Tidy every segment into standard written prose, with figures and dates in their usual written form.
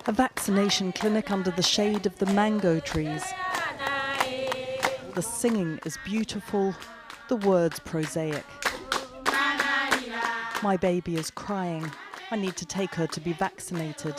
A vaccination clinic under the shade of the mango trees. The singing is beautiful, the words prosaic. My baby is crying. I need to take her to be vaccinated.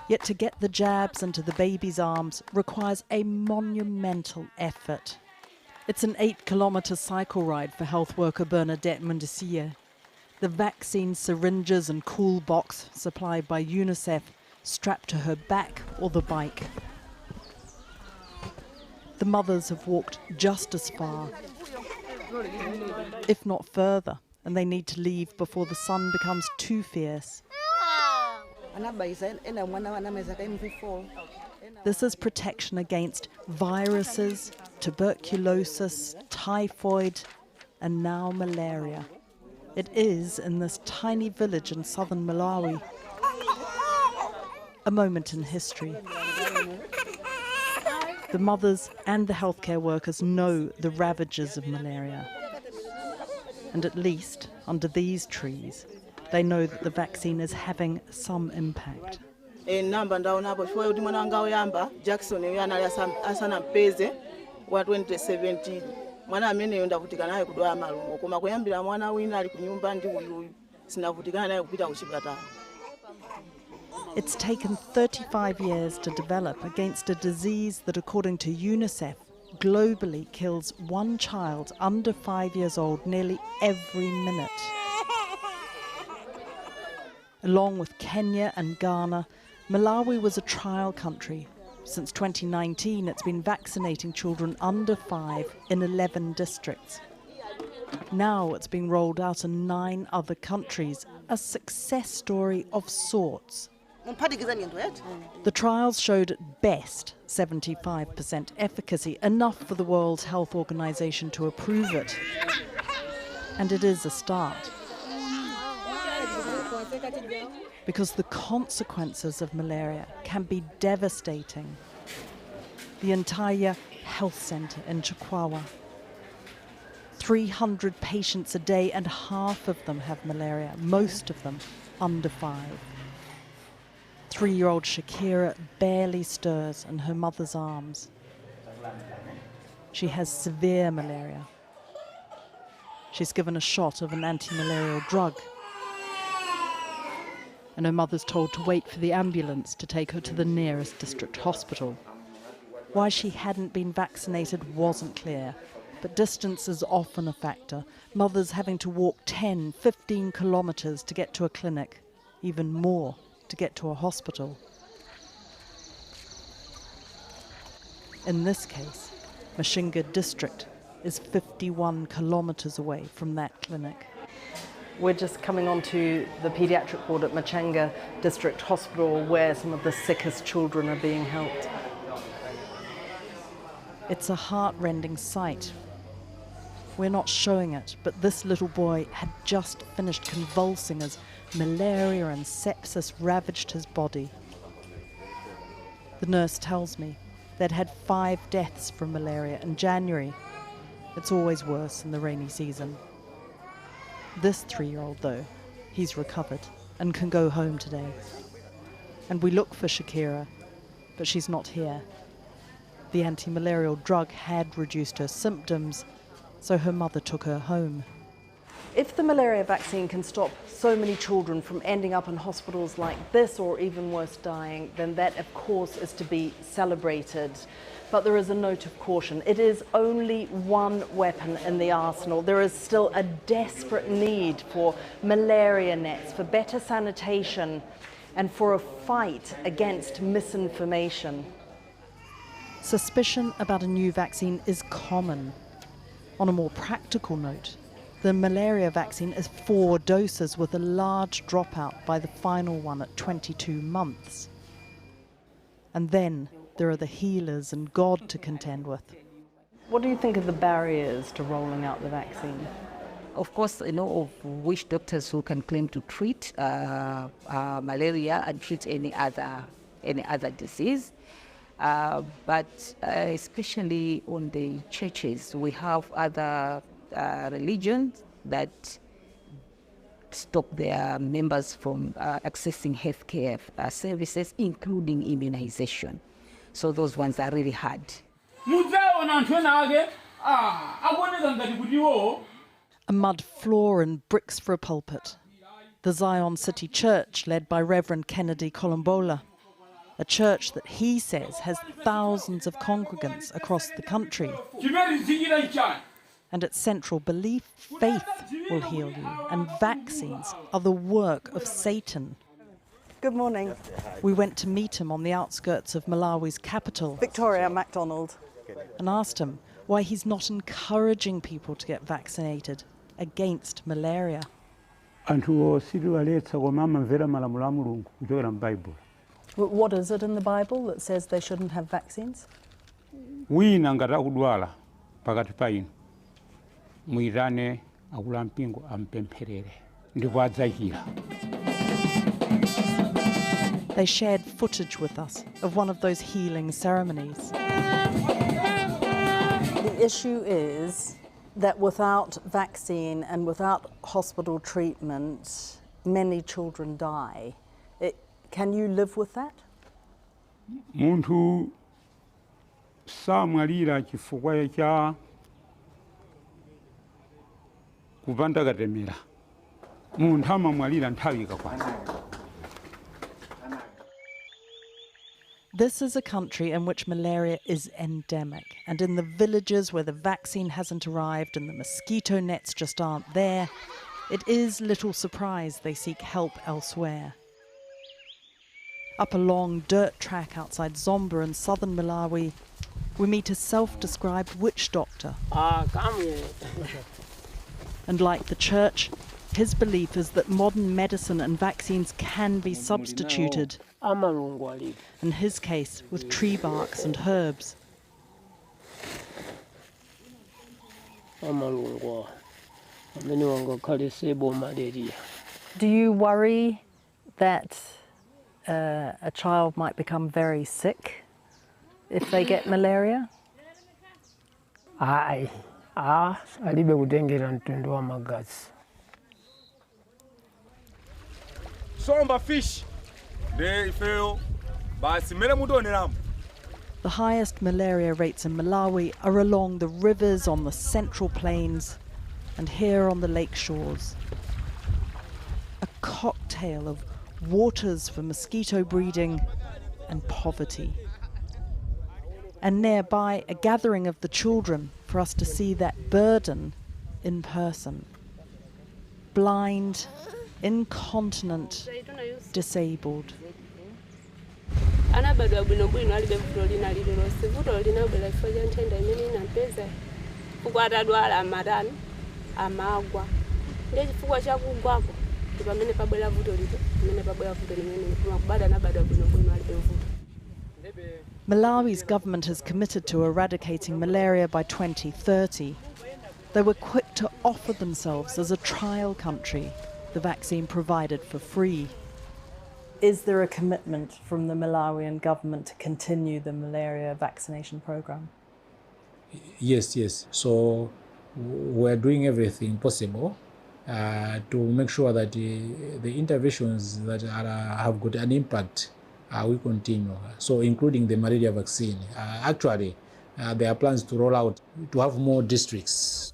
Yet to get the jabs into the baby's arms requires a monumental effort. It's an 8-kilometre cycle ride for health worker Bernadette Mundisia. The vaccine syringes and cool box supplied by UNICEF strapped to her back or the bike. The mothers have walked just as far, if not further, and they need to leave before the sun becomes too fierce. This is protection against viruses, tuberculosis, typhoid, and now malaria. It is in this tiny village in southern Malawi. A moment in history. The mothers and the healthcare workers know the ravages of malaria. And at least, under these trees, they know that the vaccine is having some impact. Wa 2017 mwana amene ndavutikana naye kudwala malungo koma kuyambira mwana wina ali kunyumba ndi uyu sinavutikana naye kupita kuchipatala. It's taken 35 years to develop against a disease that, according to UNICEF, globally kills one child under 5 years old nearly every minute. Along with Kenya and Ghana, Malawi was a trial country. Since 2019, it's been vaccinating children under 5 in 11 districts. Now it's being rolled out in 9 other countries, a success story of sorts. The trials showed at best 75% efficacy, enough for the World Health Organization to approve it. And it is a start. Because the consequences of malaria can be devastating. The entire health centre in Chikwawa. 300 patients a day, and half of them have malaria, most of them under 5. 3-year-old Shakira barely stirs in her mother's arms. She has severe malaria. She's given a shot of an anti-malarial drug. And her mother's told to wait for the ambulance to take her to the nearest district hospital. Why she hadn't been vaccinated wasn't clear, but distance is often a factor. Mothers having to walk 10, 15 kilometres to get to a clinic, even more to get to a hospital. In this case, Mashinga district is 51 kilometres away from that clinic. We're just coming onto the paediatric ward at Machanga District Hospital, where some of the sickest children are being helped. It's a heart-rending sight. We're not showing it, but this little boy had just finished convulsing as malaria and sepsis ravaged his body. The nurse tells me they'd had 5 deaths from malaria in January. It's always worse in the rainy season. This 3-year-old, though, he's recovered and can go home today. And we look for Shakira, but she's not here. The anti-malarial drug had reduced her symptoms, so her mother took her home. If the malaria vaccine can stop so many children from ending up in hospitals like this, or even worse, dying, then that, of course, is to be celebrated. But there is a note of caution. It is only one weapon in the arsenal. There is still a desperate need for malaria nets, for better sanitation, and for a fight against misinformation. Suspicion about a new vaccine is common. On a more practical note, the malaria vaccine is 4 doses with a large dropout by the final one at 22 months. And then there are the healers and God to contend with. What do you think of the barriers to rolling out the vaccine? Of course, of which doctors who can claim to treat malaria and treat any other disease. But especially on the churches, we have other religions that stop their members from accessing healthcare services, including immunization. So those ones are really hard. A mud floor and bricks for a pulpit. The Zion City Church, led by Reverend Kennedy Kolombola. A church that he says has thousands of congregants across the country. And its central belief, faith will heal you, and vaccines are the work of Satan. Good morning. We went to meet him on the outskirts of Malawi's capital. Victoria MacDonald. And asked him why he's not encouraging people to get vaccinated against malaria. What is it in the Bible that says they shouldn't have vaccines? They shared footage with us of one of those healing ceremonies. The issue is that without vaccine and without hospital treatment, many children die. Can you live with that? Muntu samwalira chifukwa cha kupandakatemera. Muntu amamwalira nthawi ikakwana. This is a country in which malaria is endemic, and in the villages where the vaccine hasn't arrived and the mosquito nets just aren't there, it is little surprise they seek help elsewhere. Up a long dirt track outside Zomba in southern Malawi, we meet a self-described witch doctor. And like the church, his belief is that modern medicine and vaccines can be substituted. In his case, with tree barks and herbs. Do you worry that a child might become very sick if they get malaria? alibe kutengera mtundu wa magazi. Somba fish they fail basi mere mutoneramu. The highest malaria rates in Malawi are along the rivers on the central plains and here on the lake shores. A cocktail of waters for mosquito breeding and poverty. And nearby, a gathering of the children for us to see that burden in person. Blind, incontinent, disabled. Malawi's government has committed to eradicating malaria by 2030. They were quick to offer themselves as a trial country, the vaccine provided for free. Is there a commitment from the Malawian government to continue the malaria vaccination program? Yes. So we're doing everything possible to make sure that the interventions that have got an impact we continue. So including the malaria vaccine. Actually, there are plans to roll out to have more districts.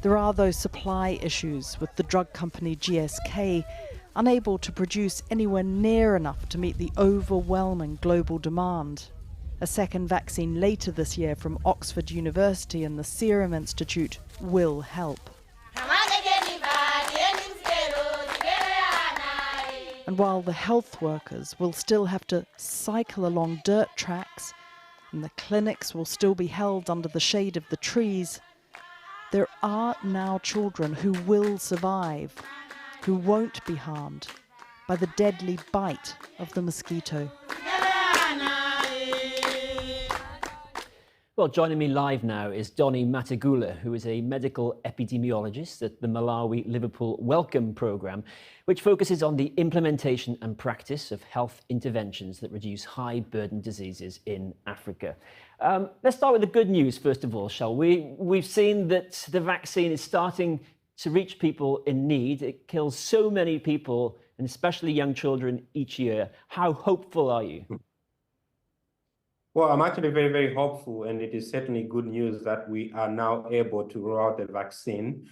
There are those supply issues with the drug company GSK unable to produce anywhere near enough to meet the overwhelming global demand. A second vaccine later this year from Oxford University and the Serum Institute will help. And while the health workers will still have to cycle along dirt tracks and the clinics will still be held under the shade of the trees, there are now children who will survive, who won't be harmed by the deadly bite of the mosquito. Well, joining me live now is Donny Matagula, who is a medical epidemiologist at the Malawi Liverpool Welcome Programme, which focuses on the implementation and practice of health interventions that reduce high-burden diseases in Africa. Let's start with the good news, first of all, shall we? We've seen that the vaccine is starting to reach people in need. It kills so many people, and especially young children, each year. How hopeful are you? Well, I'm actually very, very hopeful, and it is certainly good news that we are now able to roll out the vaccine.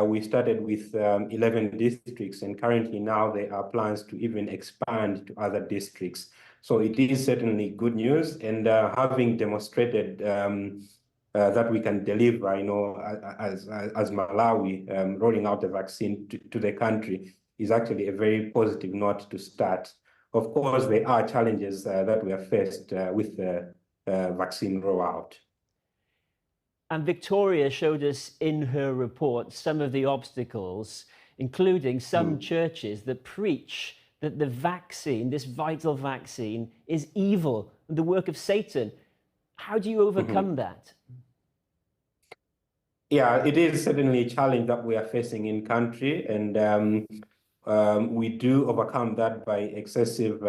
We started with 11 districts, and currently now there are plans to even expand to other districts. So it is certainly good news, and having demonstrated that we can deliver, as Malawi, rolling out the vaccine to the country is actually a very positive note to start. Of course, there are challenges that we are faced with the vaccine rollout. And Victoria showed us in her report some of the obstacles, including some churches that preach that the vaccine, this vital vaccine, is evil and the work of Satan. How do you overcome that? Yeah, it is certainly a challenge that we are facing in country, and we do overcome that by excessive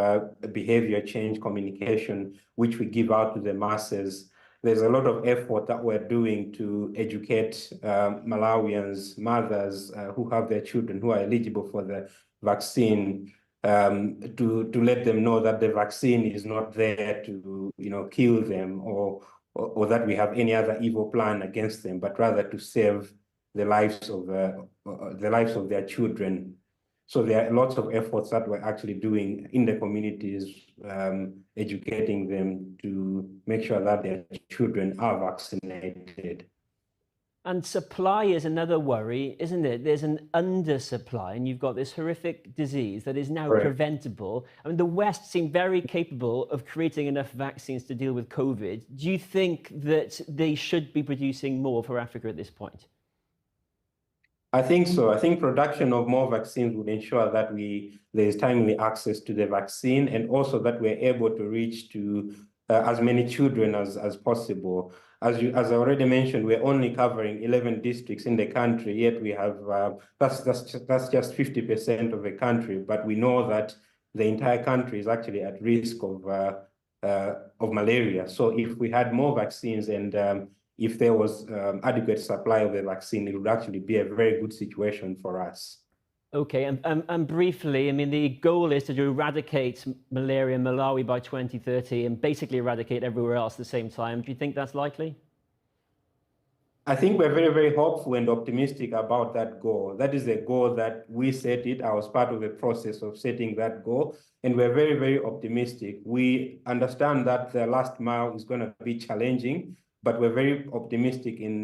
behavior change communication, which we give out to the masses. There's a lot of effort that we're doing to educate Malawians, mothers who have their children who are eligible for the vaccine, to let them know that the vaccine is not there to kill them or that we have any other evil plan against them, but rather to save the lives of their children. So there are lots of efforts that we're actually doing in the communities, educating them to make sure that their children are vaccinated. And supply is another worry, isn't it? There's an undersupply, and you've got this horrific disease that is now preventable. I mean, the West seemed very capable of creating enough vaccines to deal with COVID. Do you think that they should be producing more for Africa at this point? I think so. I think production of more vaccines would ensure that there is timely access to the vaccine, and also that we're able to reach to as many children as possible. As I already mentioned, we're only covering 11 districts in the country, yet we have that's just 50% of the country. But we know that the entire country is actually at risk of malaria. So if we had more vaccines and if there was adequate supply of the vaccine, it would actually be a very good situation for us. Okay, and briefly, I mean, the goal is to eradicate malaria in Malawi by 2030 and basically eradicate everywhere else at the same time. Do you think that's likely? I think we're very, very hopeful and optimistic about that goal. That is a goal that we set it. I was part of the process of setting that goal, and we're very, very optimistic. We understand that the last mile is going to be challenging, but we're very optimistic in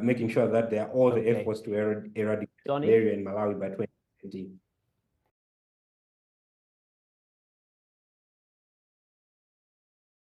making sure that there are all the efforts to eradicate malaria in Malawi by 2020.